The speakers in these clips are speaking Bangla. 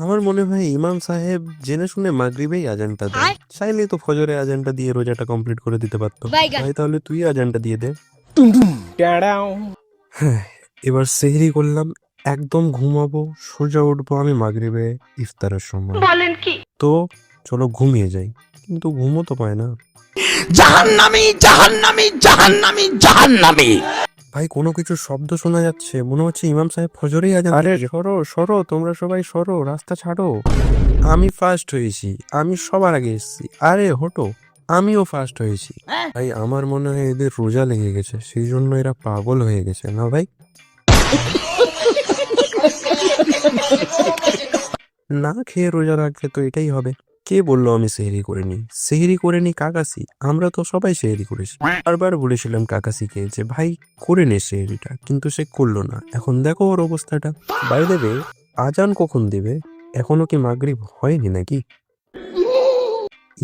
আমার মনে হয় ইমাম সাহেব জেনে শুনে মাগরিবেই আজানটা দেয়। চাইলে তো ফজরে আজানটা দিয়ে রোজাটা কমপ্লিট করে দিতে পারতো। ভাই তাহলে তুই আজানটা দিয়ে দে। হ্যাঁ, এবার সেহরি করলাম, একদম ঘুমাবো, সোজা উঠবো আমি মাগরিবে ইফতারের সময়। বলেন কি? তো চলো ঘুমিয়ে যাই, কিন্তু ঘুমো তো পায় না। জাহান্নামী জাহান্নামী জাহান্নামী জাহান্নামী। ভাই কোনো কিছু শব্দ শোনা যাচ্ছে, মনে হচ্ছে ইমাম সাহেব ফজরেই আজান। আরে সরো সরো, তোমরা সবাই সরো, রাস্তা ছাড়ো। আমি ফার্স্ট হয়েছি, আমি সবার আগে এসেছি। আরে হটো, আমিও ফার্স্ট হয়েছি। ভাই আমার মনে হয় এদের রোজা লেগে গেছে, সেই জন্য এরা পাগল হয়ে গেছে না ভাই? না খেয়ে রোজা রাখলে তো এটাই হবে। কে বললো আমি সেহরি করিনি? সেহরি করেনি কাকাসি, আমরা তো সবাই সেহরি করেছি। বারবার বলেছিলাম কাকাসিকে যে ভাই করে নে সেহরিটা, কিন্তু সে করলো না। এখন দেখো ওর অবস্থাটা। বাই দেবে আজান কখন দেবে? এখনো কি মাগরিব হয়নি নাকি?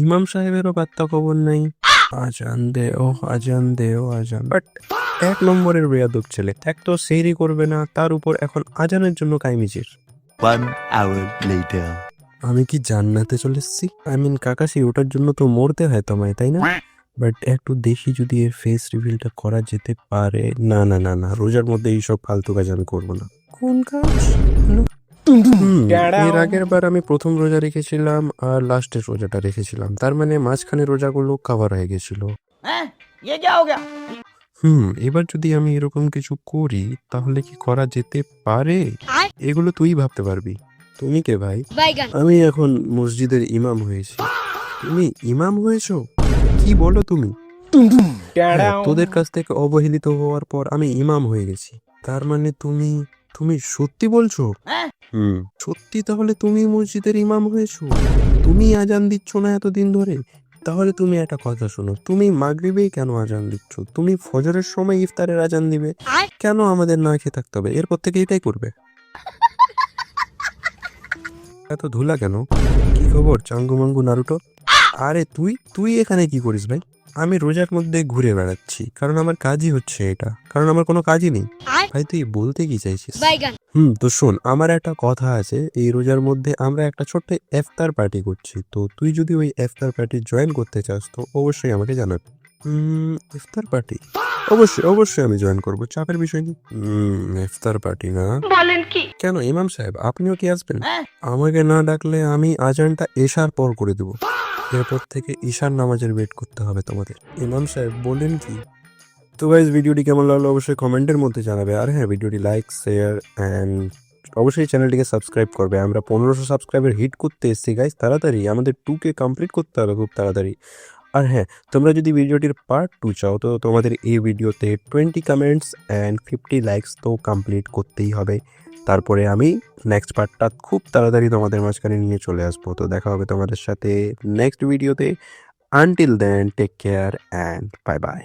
ইমাম সাহেবেরও বার্তা খবর নাই। আজান দে ও আজান দে ও আজান। বাট 1 নম্বরের বেয়াদব ছেলে, এক তো সেহরি করবে না, তার উপর এখন আজানের জন্য কাইমিজির। 1 hour later. আমি কি জান্নাতে চলে এসেছি? আই মিন কাকাশি, ওটার জন্য তো মরতে হয় তোমায়, তাই না? বাট একটু দেখি যদি এর ফেস রিভিলটা করা যেতে পারে। না না না না, রোজার মধ্যে এইসব ফালতু কাজ আমি করবো না। কোন কাজ? এর আগের বার আমি প্রথম রোজা রেখেছিলাম আর লাস্টের রোজাটা রেখেছিলাম, তার মানে মাঝখানে রোজাগুলো কভার হয়ে গেছিল। এবার যদি আমি এরকম কিছু করি তাহলে কি করা যেতে পারে? এগুলো তুই ভাবতে পারবি। তুমি কে ভাই? আমি এখন মসজিদের ইমাম হয়েছি। তুমি ইমাম হয়েছো? কি বলো তুমি? হ্যাঁ, তোদের কাছ থেকে অবহেলিত হওয়ার পর আমি ইমাম হয়ে গেছি। তার মানে তুমি তুমি সত্যি বলছো? সত্যি? তাহলে তুমি মসজিদের ইমাম হয়েছো? তুমি আজান দিচ্ছ না এতদিন ধরে? তাহলে তুমি একটা কথা শোনো, তুমি মাগরিবেই কেন আজান দিচ্ছ? তুমি ফজরের সময় ইফতারের আজান দিবে, কেন আমাদের না খেয়ে থাকতে হবে? এরপর থেকে এটাই করবে। এত ধুলা কেন? কি খবর চাঙ্গু মাঙ্গু নারুটো? আরে তুই তুই এখানে কি করিস ভাই? আমি রোজার মধ্যে ঘুরে বেড়াচ্ছি, কারণ আমার কাজই হচ্ছে এটা, কারণ আমার কোনো কাজই নেই। ভাই তুই বলতে কি চাইছিস? তো শোন, আমার একটা কথা আছে, এই রোজার মধ্যে আমরা একটা ছোট্ট ইফতার পার্টি করছি, তো তুই যদি ওই ইফতার পার্টি জয়েন করতে চাস তো অবশ্যই আমাকে জানাবি। ইফতার পার্টি? অবশ্যই অবশ্যই আমি জয়েন করবো, চাপের বিষয় নেই। ইফতার পার্টি না? বলেন কি? কেন ইমাম সাহেব আপনিও কি আসবেন? আমাকে না ডাকলে আমি আজানটা এশার পর করে দেবো। এরপর থেকে ঈশার নামাজের ওয়েট করতে হবে তোমাদের। ইমাম সাহেব বলেন কি? তো গাইজ ভিডিওটি কেমন লাগলো অবশ্যই কমেন্টের মধ্যে জানাবে। আর হ্যাঁ, ভিডিওটি লাইক শেয়ার অ্যান্ড অবশ্যই চ্যানেলটিকে সাবস্ক্রাইব করবে। আমরা 1500 সাবস্ক্রাইবার হিট করতে এসেছি গাইজ, তাড়াতাড়ি আমাদের 2K কমপ্লিট করতে হবে খুব তাড়াতাড়ি। আর হ্যাঁ, তোমরা যদি ভিডিওটির পার্ট 2 চাও তো তোমাদের এই ভিডিওতে 20 কমেন্টস অ্যান্ড 50 লাইকস তো কমপ্লিট করতেই হবে। তারপরে আমি নেক্সট পার্টটা খুব তাড়াতাড়ি তোমাদের মাঝখানে নিয়ে চলে আসবো। তো দেখা হবে তোমাদের সাথে নেক্সট ভিডিওতে। Until then take care and bye by.